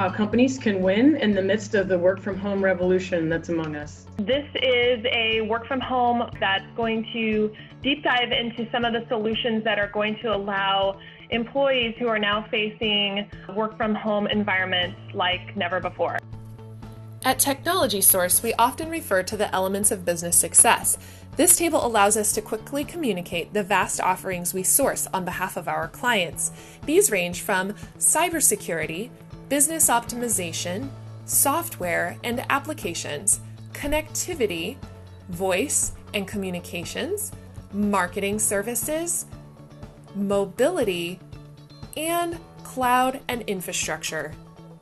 how companies can win in the midst of the work from home revolution that's among us. This is a work from home that's going to deep dive into some of the solutions that are going to allow employees who are now facing work from home environments like never before. At Technology Source, we often refer to the elements of business success. This table allows us to quickly communicate the vast offerings we source on behalf of our clients. These range from cybersecurity, business optimization, software and applications, connectivity, voice and communications, marketing services, mobility, and cloud and infrastructure.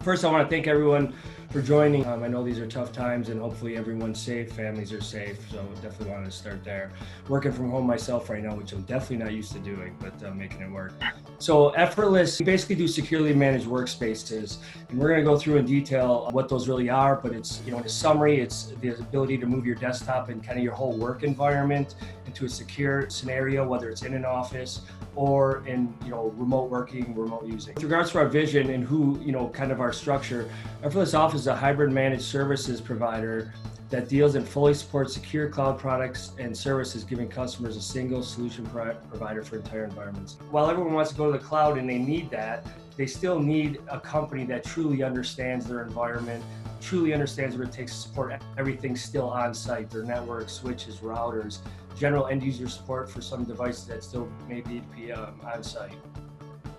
First, I want to thank everyone for joining. I know these are tough times and hopefully everyone's safe, families are safe, so definitely wanted to start there. Working from home myself right now, which I'm definitely not used to doing, but making it work. So Effortless, we basically do securely managed workspaces, and we're going to go through in detail what those really are, but it's, in a summary, it's the ability to move your desktop and kind of your whole work environment into a secure scenario, whether it's in an office or in remote working, remote using. With regards to our vision and who, kind of our structure, Effortless Office is a hybrid managed services provider that deals and fully supports secure cloud products and services, giving customers a single solution provider for entire environments. While everyone wants to go to the cloud and they need that, they still need a company that truly understands their environment, truly understands what it takes to support everything still on site, their network, switches, routers, general end user support for some devices that still may need to be on site.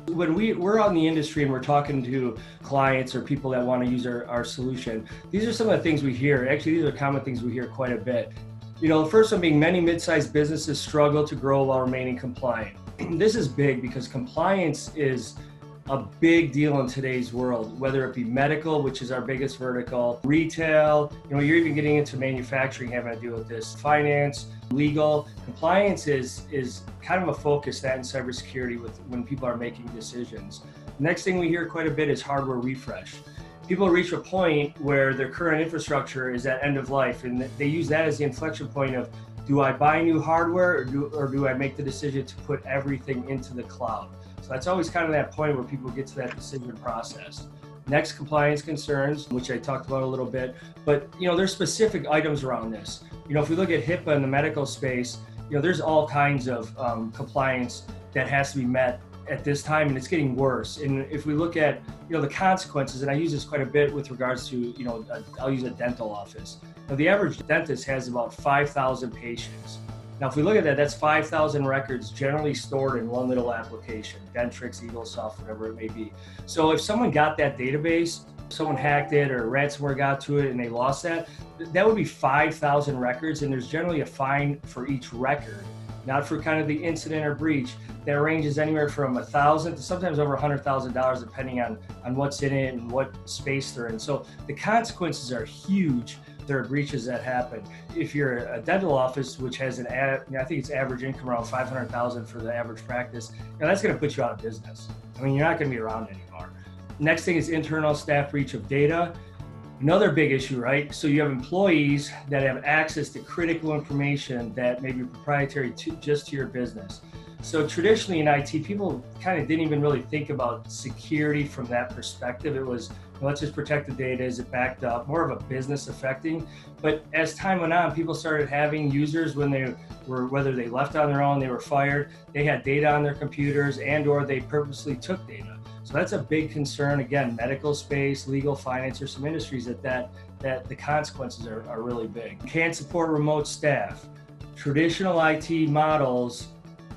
When we're out in the industry and we're talking to clients or people that want to use our solution, these are some of the things we hear. Actually, these are common things we hear quite a bit. The first one being many mid-sized businesses struggle to grow while remaining compliant. This is big because compliance is a big deal in today's world, whether it be medical, which is our biggest vertical, retail, you're even getting into manufacturing having to deal with this, finance, legal. Compliance is kind of a focus that in cybersecurity when people are making decisions. Next thing we hear quite a bit is hardware refresh. People reach a point where their current infrastructure is at end of life, and they use that as the inflection point of, do I buy new hardware or do I make the decision to put everything into the cloud? So that's always kind of that point where people get to that decision process. Next, compliance concerns, which I talked about a little bit, but there's specific items around this. If we look at HIPAA in the medical space, there's all kinds of compliance that has to be met at this time, and it's getting worse. And if we look at the consequences, and I use this quite a bit with regards to I'll use a dental office. Now, the average dentist has about 5,000 patients. Now, if we look at that, that's 5,000 records generally stored in one little application, Dentrix, Eaglesoft, whatever it may be. So if someone got that database, someone hacked it or ransomware got to it and they lost that would be 5,000 records, and there's generally a fine for each record, not for kind of the incident or breach. That ranges anywhere from $1,000 to sometimes over $100,000, depending on what's in it and what space they're in. So the consequences are huge. There are breaches that happen. If you're a dental office, which has I think it's average income around $500,000 for the average practice, that's going to put you out of business. You're not going to be around anymore. Next thing is internal staff breach of data. Another big issue, right? So you have employees that have access to critical information that may be proprietary just to your business. So traditionally in IT, people kind of didn't even really think about security from that perspective. It was, let's just protect the data. Is it backed up? More of a business affecting. But as time went on, people started having users when they were, whether they left on their own, they were fired, they had data on their computers or they purposely took data. So that's a big concern. Again, medical space, legal, finance, or some industries that the consequences are really big. Can't support remote staff. Traditional IT models,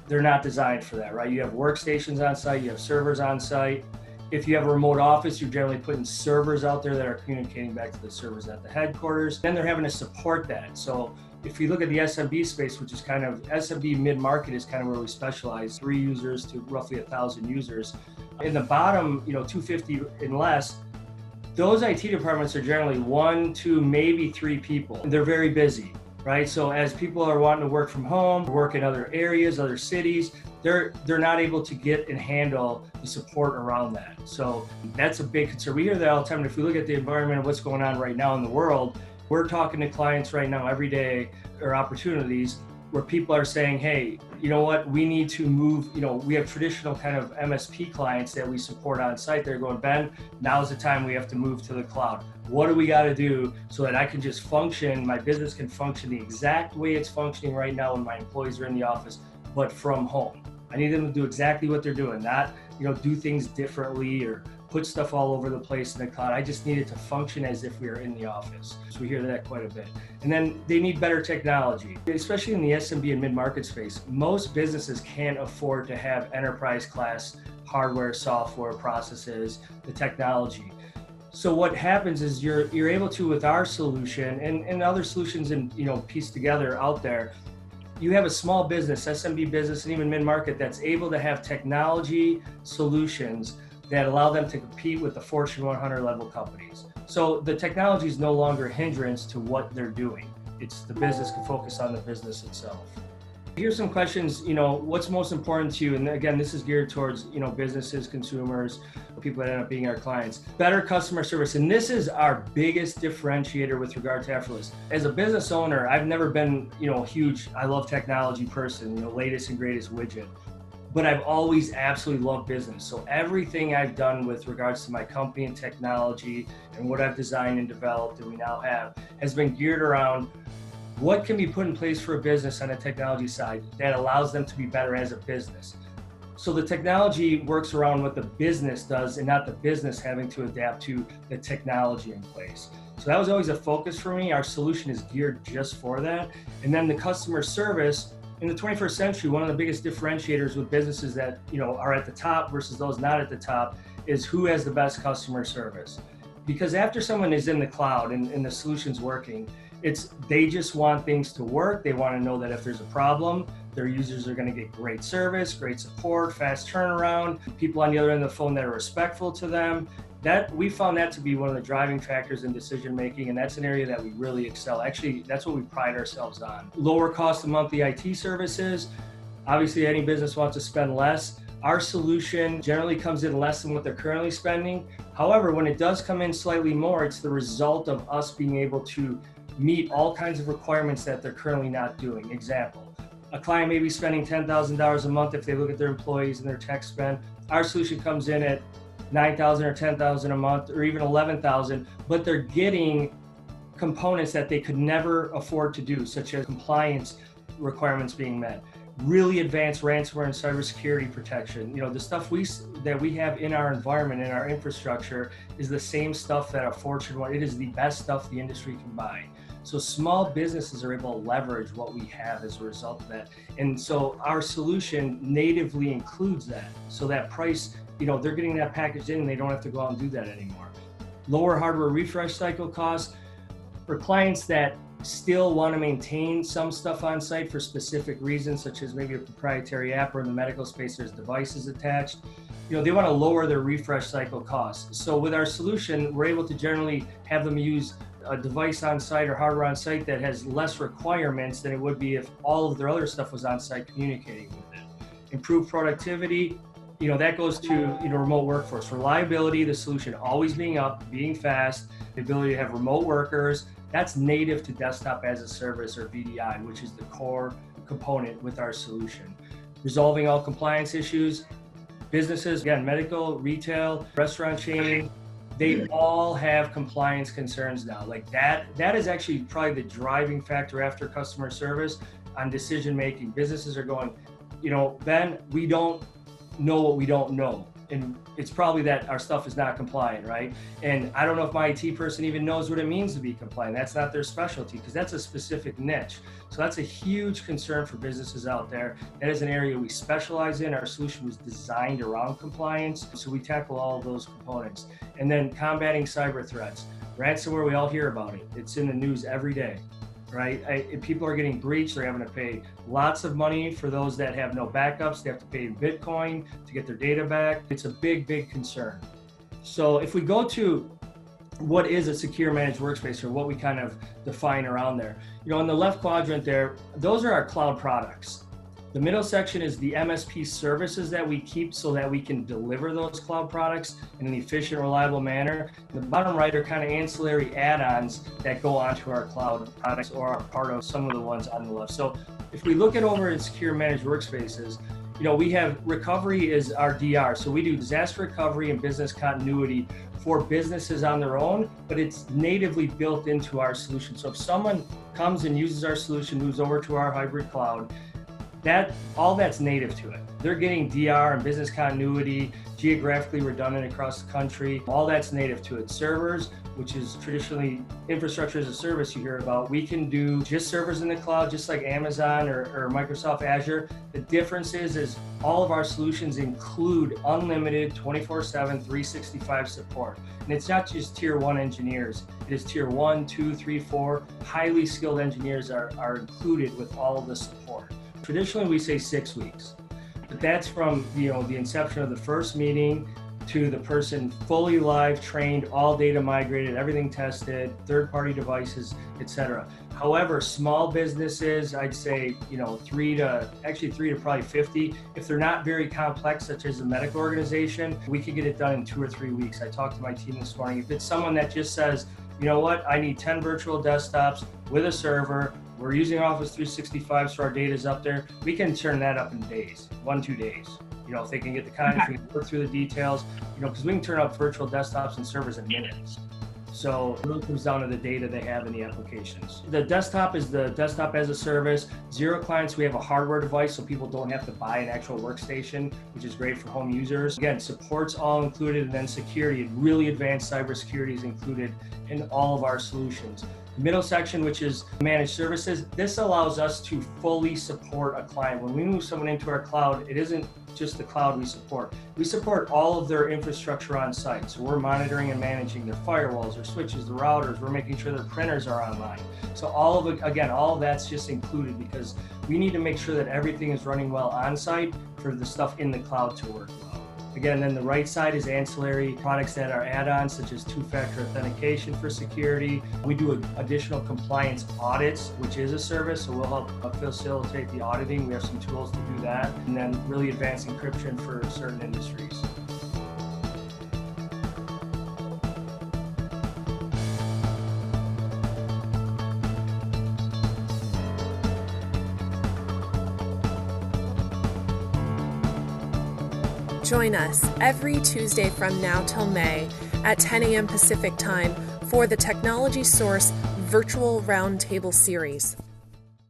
they're not designed for that, right? You have workstations on site, you have servers on site. If you have a remote office, you're generally putting servers out there that are communicating back to the servers at the headquarters. Then they're having to support that. So if you look at the SMB space, which is kind of SMB mid-market is kind of where we specialize, 3 users to roughly 1,000 users. In the bottom, 250 and less, those IT departments are generally 1, 2, maybe 3 people. They're very busy, right? So as people are wanting to work from home, work in other areas, other cities, they're not able to get and handle the support around that. So that's a big concern. We hear that all the time. And if we look at the environment of what's going on right now in the world, we're talking to clients right now every day, or opportunities where people are saying, hey, you know what, we need to move, we have traditional kind of MSP clients that we support on site. They're going, Ben, now's the time we have to move to the cloud. What do we got to do so that I can just function, my business can function the exact way it's functioning right now when my employees are in the office, but from home. I need them to do exactly what they're doing, not, do things differently or put stuff all over the place in the cloud. I just need it to function as if we are in the office. So we hear that quite a bit. And then they need better technology, especially in the SMB and mid-market space. Most businesses can't afford to have enterprise class hardware, software, processes, the technology. So what happens is you're able to, with our solution and other solutions and pieced together out there, you have a small business, SMB business, and even mid-market that's able to have technology solutions that allow them to compete with the Fortune 100 level companies. So the technology is no longer a hindrance to what they're doing. It's the business can focus on the business itself. Here's some questions, what's most important to you? And again, this is geared towards, businesses, consumers, people that end up being our clients. Better customer service. And this is our biggest differentiator with regard to Effortless. As a business owner, I've never been, huge, I love technology person, latest and greatest widget. But I've always absolutely loved business. So everything I've done with regards to my company and technology and what I've designed and developed and we now have has been geared around what can be put in place for a business on the technology side that allows them to be better as a business. So the technology works around what the business does and not the business having to adapt to the technology in place. So that was always a focus for me. Our solution is geared just for that. And then the customer service. In the 21st century, one of the biggest differentiators with businesses that are at the top versus those not at the top is who has the best customer service. Because after someone is in the cloud and the solution's working, they just want things to work. They want to know that if there's a problem, their users are going to get great service, great support, fast turnaround, people on the other end of the phone that are respectful to them. That we found that to be one of the driving factors in decision making, and that's an area that we really excel. Actually, that's what we pride ourselves on. Lower cost of monthly IT services. Obviously, any business wants to spend less. Our solution generally comes in less than what they're currently spending. However, when it does come in slightly more, it's the result of us being able to meet all kinds of requirements that they're currently not doing. Example, a client may be spending $10,000 a month if they look at their employees and their tech spend. Our solution comes in at $9,000 or $10,000 a month or even $11,000, but they're getting components that they could never afford to do, such as compliance requirements being met, really advanced ransomware and cybersecurity protection. The stuff that we have in our environment, in our infrastructure, is the same stuff that a Fortune 100, it is the best stuff the industry can buy. So small businesses are able to leverage what we have as a result of that. And so our solution natively includes that. So that price, they're getting that packaged in and they don't have to go out and do that anymore. Lower hardware refresh cycle costs for clients that still want to maintain some stuff on site for specific reasons, such as maybe a proprietary app, or in the medical space there's devices attached. They want to lower their refresh cycle costs. So with our solution, we're able to generally have them use a device on site or hardware on site that has less requirements than it would be if all of their other stuff was on site communicating with it. Improved productivity, that goes to remote workforce. Reliability, the solution always being up, being fast, the ability to have remote workers. That's native to desktop as a service, or VDI, which is the core component with our solution. Resolving all compliance issues. Businesses, again, medical, retail, restaurant chain, they all have compliance concerns now. Like that is actually probably the driving factor after customer service on decision making. Businesses are going, Ben, we don't know what we don't know. And it's probably that our stuff is not compliant, right? And I don't know if my IT person even knows what it means to be compliant. That's not their specialty, because that's a specific niche. So that's a huge concern for businesses out there. That is an area we specialize in. Our solution was designed around compliance. So we tackle all of those components. And then combating cyber threats. Ransomware, we all hear about it. It's in the news every day. Right? People are getting breached. They're having to pay lots of money for those that have no backups. They have to pay in Bitcoin to get their data back. It's a big, big concern. So if we go to what is a secure managed workspace, or what we kind of define around there, in the left quadrant there, those are our cloud products. The middle section is the MSP services that we keep so that we can deliver those cloud products in an efficient, reliable manner. The bottom right are kind of ancillary add-ons that go onto our cloud products or are part of some of the ones on the left. So if we look at over in Secure Managed Workspaces, we have recovery is our DR. So we do disaster recovery and business continuity for businesses on their own, but it's natively built into our solution. So if someone comes and uses our solution, moves over to our hybrid cloud, all that's native to it. They're getting DR and business continuity, geographically redundant across the country. All that's native to it. Servers, which is traditionally infrastructure as a service you hear about, we can do just servers in the cloud, just like Amazon or Microsoft Azure. The difference is all of our solutions include unlimited 24/7, 365 support. And it's not just tier 1 engineers. It is tier 1, 2, 3, 4. Highly skilled engineers are included with all of the support. Traditionally, we say 6 weeks, but that's from the inception of the first meeting to the person fully live, trained, all data migrated, everything tested, third-party devices, etc. However, small businesses, I'd say 3 to probably 50. If they're not very complex, such as a medical organization, we could get it done in 2 or 3 weeks. I talked to my team this morning. If it's someone that just says, you know what, I need 10 virtual desktops with a server. We're using Office 365, so our data's up there. We can turn that up in days, 1-2 days. If they can get the content, we can work through the details, because we can turn up virtual desktops and servers in minutes. So it really comes down to the data they have in the applications. The desktop is the desktop as a service. Zero clients, we have a hardware device so people don't have to buy an actual workstation, which is great for home users. Again, support's all included, and then security and really advanced cybersecurity is included in all of our solutions. Middle section, which is managed services, this allows us to fully support a client. When we move someone into our cloud, it isn't just the cloud we support. We support all of their infrastructure on site. So we're monitoring and managing their firewalls, their switches, the routers. We're making sure their printers are online. So all of that's just included because we need to make sure that everything is running well on site for the stuff in the cloud to work well. Again, then the right side is ancillary products that are add-ons, such as two-factor authentication for security. We do additional compliance audits, which is a service, so we'll help facilitate the auditing. We have some tools to do that. And then really advanced encryption for certain industries. Join us every Tuesday from now till May at 10 a.m. Pacific Time for the Technology Source Virtual Roundtable Series.